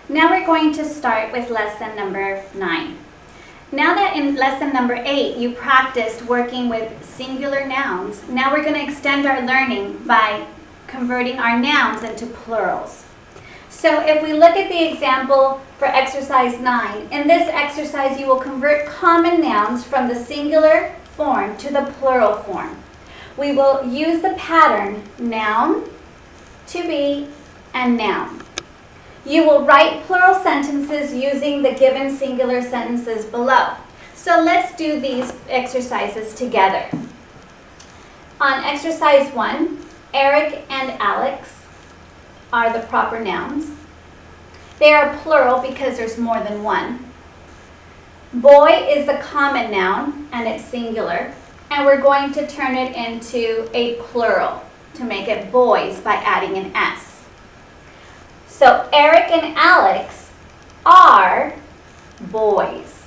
Now we're going to start with lesson number 9. Now that in lesson number 8 you practiced working with singular nouns, now we're going to extend our learning by converting our nouns into plurals. So if we look at the example for exercise 9, in this exercise you will convert common nouns from the singular form to the plural form. We will use the pattern noun, to be, and noun. You will write plural sentences using the given singular sentences below. So let's do these exercises together. On exercise 1, Eric and Alex are the proper nouns. They are plural because there's more than one. Boy is the common noun and it's singular. And we're going to turn it into a plural to make it boys by adding an S. So Eric and Alex are boys.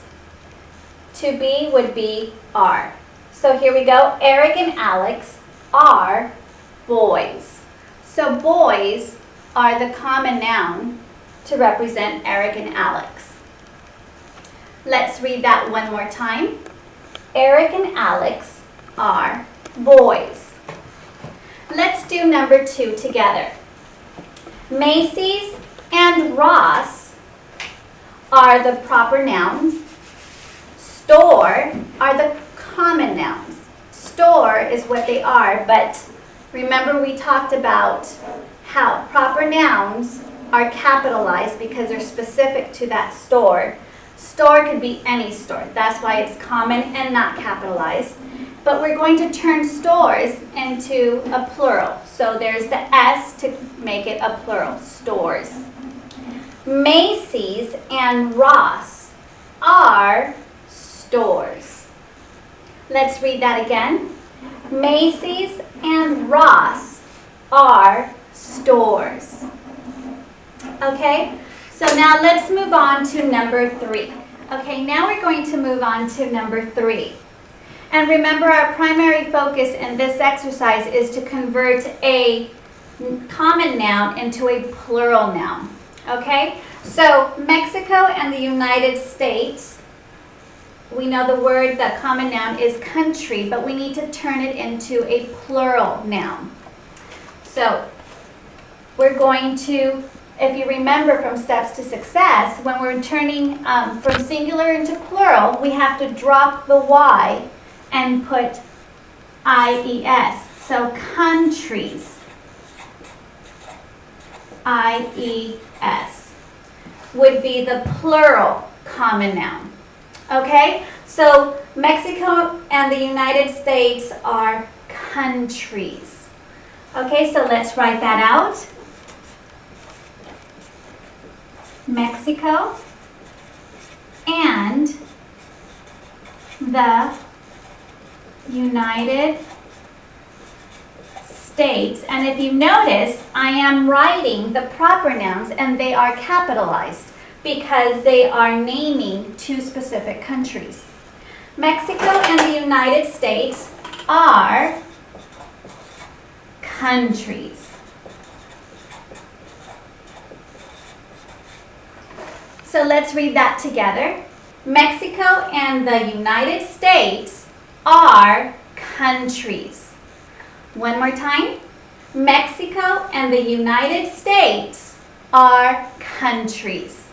To be would be are. So here we go. Eric and Alex are boys. So boys are the common noun to represent Eric and Alex. Let's read that one more time. Eric and Alex are boys. Let's do number 2 together. Macy's and Ross are the proper nouns. Store are the common nouns. Store is what they are, but remember we talked about how proper nouns are capitalized because they're specific to that store. Store could be any store. That's why it's common and not capitalized. But we're going to turn stores into a plural. So there's the S to make it a plural, stores. Macy's and Ross are stores. Let's read that again. Macy's and Ross are stores. Okay, so now let's move on to number 3. Okay, now we're going to move on to number 3. And remember, our primary focus in this exercise is to convert a common noun into a plural noun. Okay? So Mexico and the United States, we know the word, the common noun is country, but we need to turn it into a plural noun. So we're going to, if you remember from Steps to Success, when we're turning from singular into plural, we have to drop the Y and put IES. So countries, IES, would be the plural common noun. Okay? So Mexico and the United States are countries. Okay, so let's write that out. Mexico and the United States. And if you notice, I am writing the proper nouns and they are capitalized because they are naming 2 specific countries. Mexico and the United States are countries. So let's read that together. Mexico and the United States are countries. One more time. Mexico and the United States are countries.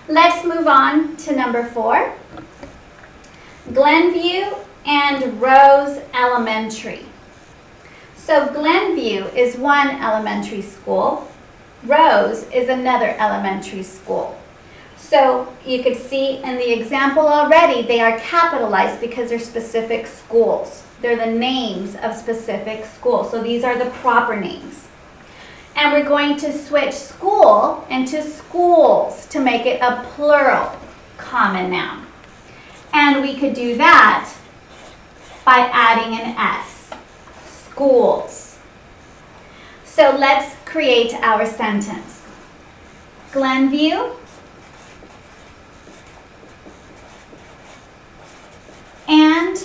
Let's move on to number 4. Glenview and Rose Elementary. So Glenview is one elementary school. Rose is another elementary school. So you could see in the example already, they are capitalized because they're specific schools. They're the names of specific schools. So these are the proper names. And we're going to switch school into schools to make it a plural common noun. And we could do that by adding an S, schools. So let's create our sentence. Glenview and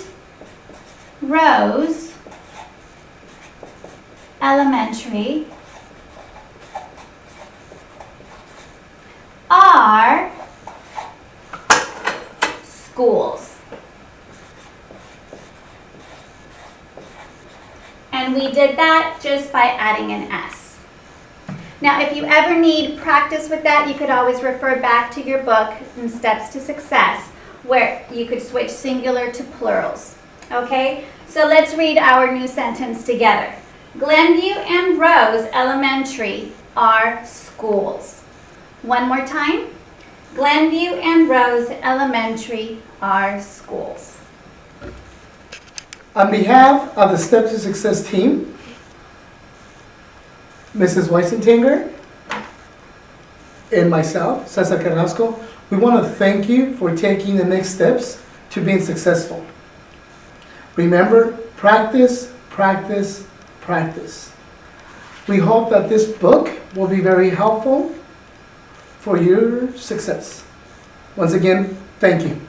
Rose Elementary did that just by adding an S. Now, if you ever need practice with that, you could always refer back to your book in Steps to Success, where you could switch singular to plurals. Okay, so let's read our new sentence together. Glenview and Rose Elementary are schools. One more time. Glenview and Rose Elementary are schools. On behalf of the Steps to Success team, Mrs. Weissentinger, and myself, Cesar Carrasco, we want to thank you for taking the next steps to being successful. Remember, practice, practice, practice. We hope that this book will be very helpful for your success. Once again, thank you.